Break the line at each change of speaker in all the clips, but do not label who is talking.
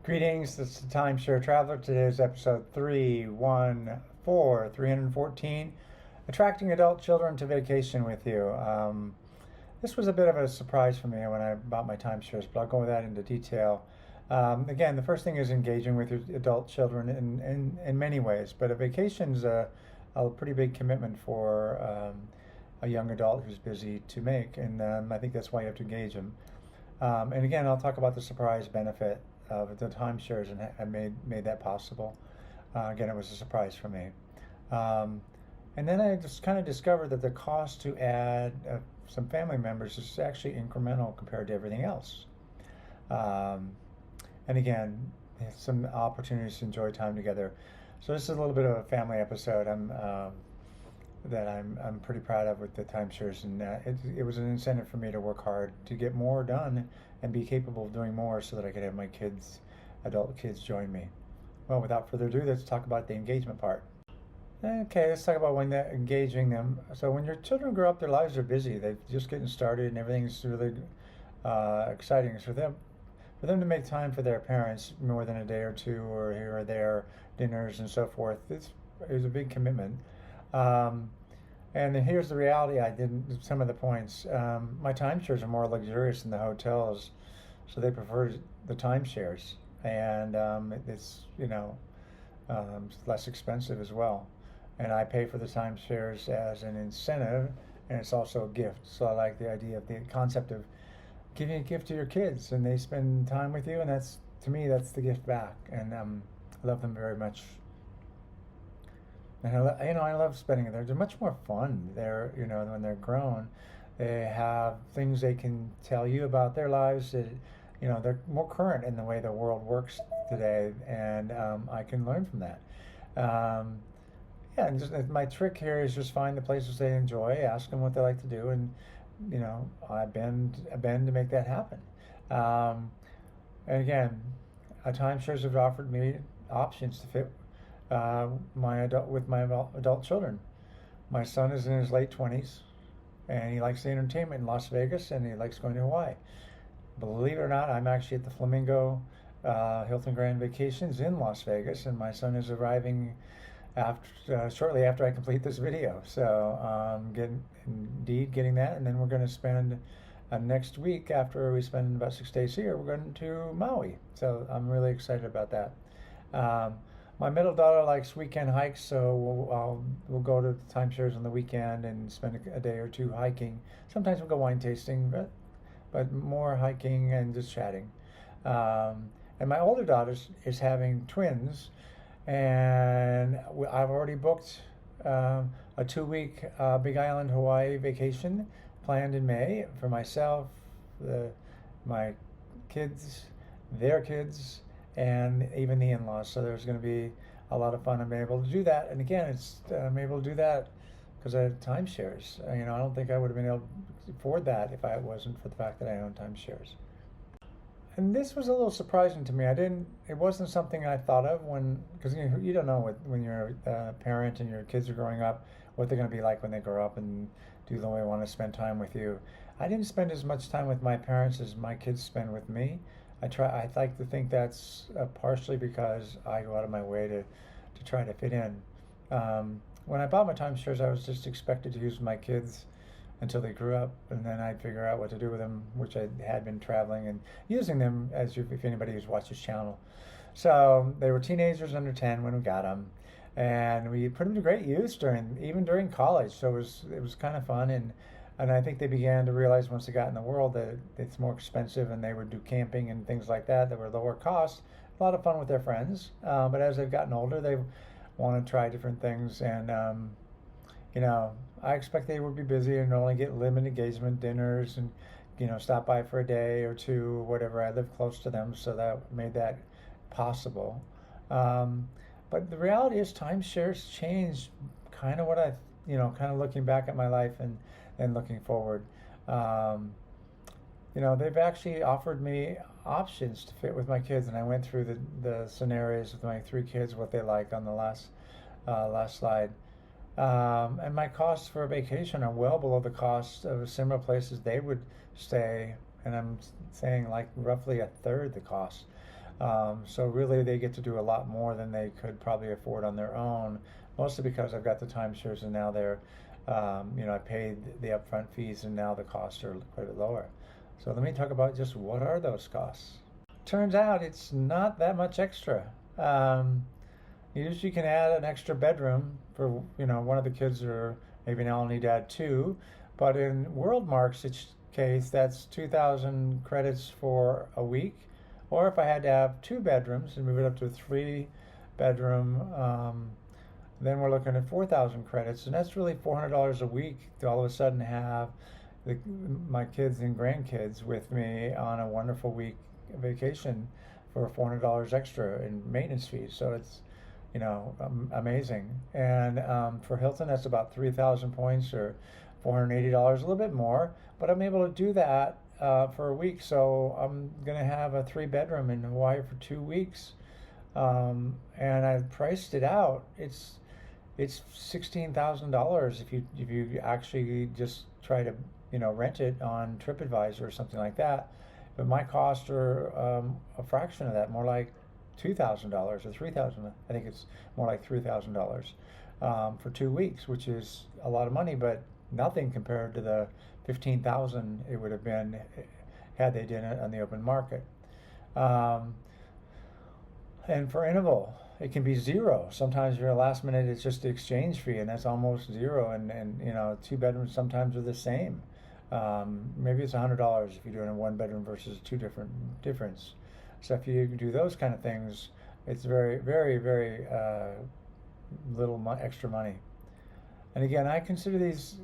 Greetings, this is Timeshare Traveler. Today's episode 314, Attracting Adult Children to Vacation with You. This was a bit of a surprise for me when I bought my timeshares, but I'll go with that into detail. Again, the first thing is engaging with your adult children in many ways, but a vacation's a pretty big commitment for a young adult who's busy to make, and I think that's why you have to engage them. And again, I'll talk about the surprise benefit of the timeshares and made that possible. Again, it was a surprise for me. And then I just kind of discovered that the cost to add some family members is actually incremental compared to everything else. And again, some opportunities to enjoy time together. So this is a little bit of a family episode. I'm pretty proud of with the timeshares, and it was an incentive for me to work hard to get more done and be capable of doing more, so that I could have my adult kids, join me. Well, without further ado, let's talk about the engagement part. Okay, let's talk about engaging them. So when your children grow up, their lives are busy. They're just getting started, and everything's really exciting. So for them to make time for their parents more than a day or two, or here or there, dinners and so forth, it was a big commitment. And then here's the reality. Some of the points. My timeshares are more luxurious than the hotels, so they prefer the timeshares, and it's less expensive as well. And I pay for the timeshares as an incentive, and it's also a gift. So I like the idea of the concept of giving a gift to your kids, and they spend time with you, and to me that's the gift back. And I love them very much. And I love spending it there. They're much more fun there, when they're grown. They have things they can tell you about their lives that, they're more current in the way the world works today, and I can learn from that. And just my trick here is just find the places they enjoy, ask them what they like to do, and I bend to make that happen. And again, timeshares have offered me options to fit my adult children. My son is in his late 20s, and he likes the entertainment in Las Vegas, and he likes going to Hawaii. Believe it or not, I'm actually at the Flamingo Hilton Grand Vacations in Las Vegas, and my son is arriving shortly after I complete this video. So getting that, and then we're going to spend next week, after we spend about 6 days here, we're going to Maui. So I'm really excited about that. My middle daughter likes weekend hikes, so we'll go to the timeshares on the weekend and spend a day or two hiking. Sometimes we'll go wine tasting, but more hiking and just chatting. And my older daughter is having twins, and I've already booked a 2-week Big Island Hawaii vacation planned in May for myself, my kids, their kids, and even the in-laws. So there's going to be a lot of fun. I'm able to do that, and again, I'm able to do that because I have timeshares. I don't think I would have been able to afford that if it wasn't for the fact that I own timeshares. And this was a little surprising to me. It wasn't something I thought of because you don't know when you're a parent and your kids are growing up, what they're going to be like when they grow up and do the way they want to spend time with you. I didn't spend as much time with my parents as my kids spend with me. I like to think that's partially because I go out of my way to try to fit in. When I bought my timeshares, I was just expected to use my kids until they grew up, and then I'd figure out what to do with them, which I had been traveling and using them, if anybody who's watched this channel. So they were teenagers under 10 when we got them, and we put them to great use even during college. So it was kind of fun, and I think they began to realize once they got in the world that it's more expensive, and they would do camping and things like that were lower cost. A lot of fun with their friends, but as they've gotten older, they want to try different things, and I expect they would be busy and only get limited engagement dinners and stop by for a day or two, whatever. I live close to them, so that made that possible. But the reality is timeshares changed kind of what kind of looking back at my life and looking forward. They've actually offered me options to fit with my kids, and I went through the scenarios with my 3 kids, what they like on the last slide. And my costs for a vacation are well below the cost of similar places they would stay, and I'm saying like roughly a third the cost. So really they get to do a lot more than they could probably afford on their own, mostly because I've got the timeshares and now they're, I paid the upfront fees and now the costs are quite a bit lower. So let me talk about just what are those costs. Turns out it's not that much extra. Usually you can add an extra bedroom for, one of the kids, or maybe now I'll need to add two. But in WorldMark's case, that's 2,000 credits for a week. Or if I had to have two bedrooms and move it up to a three-bedroom, then we're looking at 4,000 credits, and that's really $400 a week to all of a sudden have my kids and grandkids with me on a wonderful week vacation for $400 extra in maintenance fees. So it's, amazing. And for Hilton, that's about 3,000 points or $480, a little bit more. But I'm able to do that for a week. So I'm going to have a three-bedroom in Hawaii for 2 weeks. And I priced it out. It's $16,000 if you actually just try to rent it on TripAdvisor or something like that. But my costs are a fraction of that, more like $2,000 or $3,000. I think it's more like $3,000 for 2 weeks, which is a lot of money, but nothing compared to the $15,000 it would have been had they done it on the open market. And for interval, it can be zero. Sometimes if you're last minute, it's just the exchange fee, and that's almost zero. And two bedrooms sometimes are the same. Maybe it's $100 if you're doing a one bedroom versus two difference. So if you do those kind of things, it's very, very, very little extra money. And again, I consider these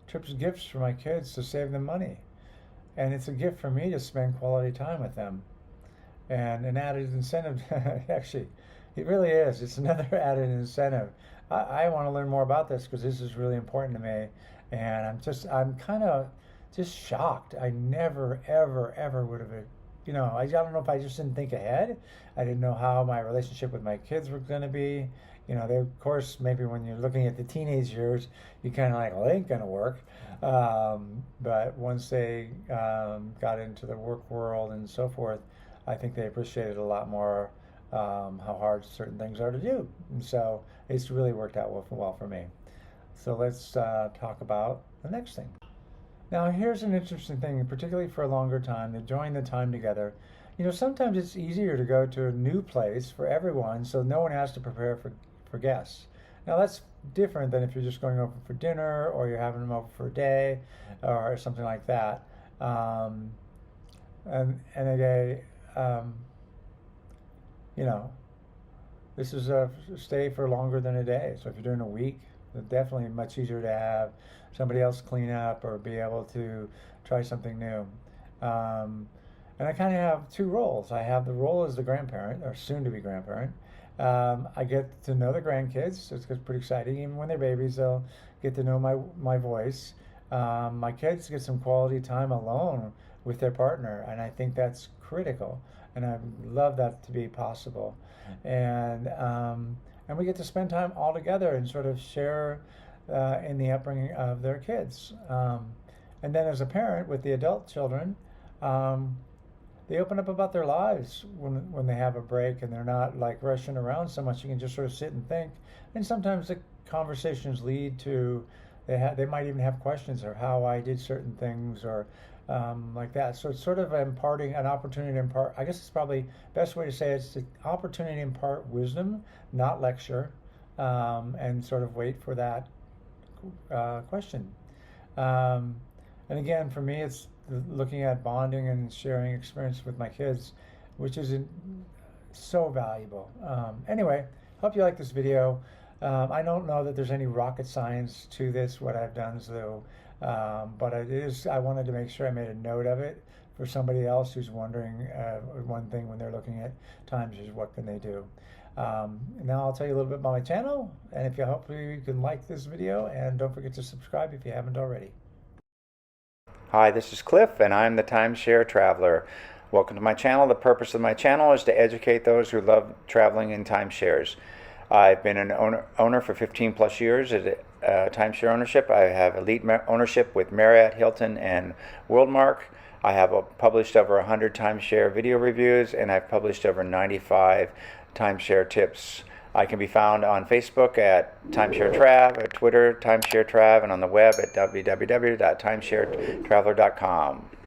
trips gifts for my kids to save them money, and it's a gift for me to spend quality time with them. And an added incentive, actually, it really is. It's another added incentive. I want to learn more about this because this is really important to me. And I'm kind of just shocked. I never, ever, ever would have, I don't know if I just didn't think ahead. I didn't know how my relationship with my kids were going to be. They, of course, maybe when you're looking at the teenage years, you kind of like, well, it ain't going to work. But once they got into the work world and so forth, I think they appreciated a lot more how hard certain things are to do. And so it's really worked out well for me. So let's talk about the next thing. Now, here's an interesting thing, particularly for a longer time, enjoying the time together. Sometimes it's easier to go to a new place for everyone, so no one has to prepare for guests. Now, that's different than if you're just going over for dinner or you're having them over for a day or something like that. And again, this is a stay for longer than a day. So if you're doing a week, it's definitely much easier to have somebody else clean up or be able to try something new. And I kind of have two roles. I have the role as the grandparent, or soon-to-be grandparent. I get to know the grandkids. So it's pretty exciting. Even when they're babies, they'll get to know my voice. My kids get some quality time alone with their partner, and I think that's critical. And I love that to be possible. And we get to spend time all together and sort of share in the upbringing of their kids. And then as a parent with the adult children, they open up about their lives when they have a break and they're not like rushing around so much. You can just sort of sit and think. And sometimes the conversations lead to, they might even have questions or how I did certain things or like that. So it's sort of imparting an opportunity to impart. I guess it's probably best way to say it's the opportunity to impart wisdom, not lecture, and sort of wait for that question. And again, for me, it's looking at bonding and sharing experience with my kids, which is so valuable. Anyway, hope you like this video. I don't know that there's any rocket science to this, what I've done, so, but it is, I wanted to make sure I made a note of it for somebody else who's wondering one thing when they're looking at timeshares, what can they do? Now I'll tell you a little bit about my channel, and if you hopefully you can like this video, and don't forget to subscribe if you haven't already.
Hi, this is Cliff, and I'm the Timeshare Traveler. Welcome to my channel. The purpose of my channel is to educate those who love traveling in timeshares. I've been an owner for 15 plus years at timeshare ownership. I have elite ownership with Marriott, Hilton, and WorldMark. I have published over 100 timeshare video reviews, and I've published over 95 timeshare tips. I can be found on Facebook at Timeshare Trav, at Twitter Timeshare Trav, and on the web at www.timesharetraveler.com.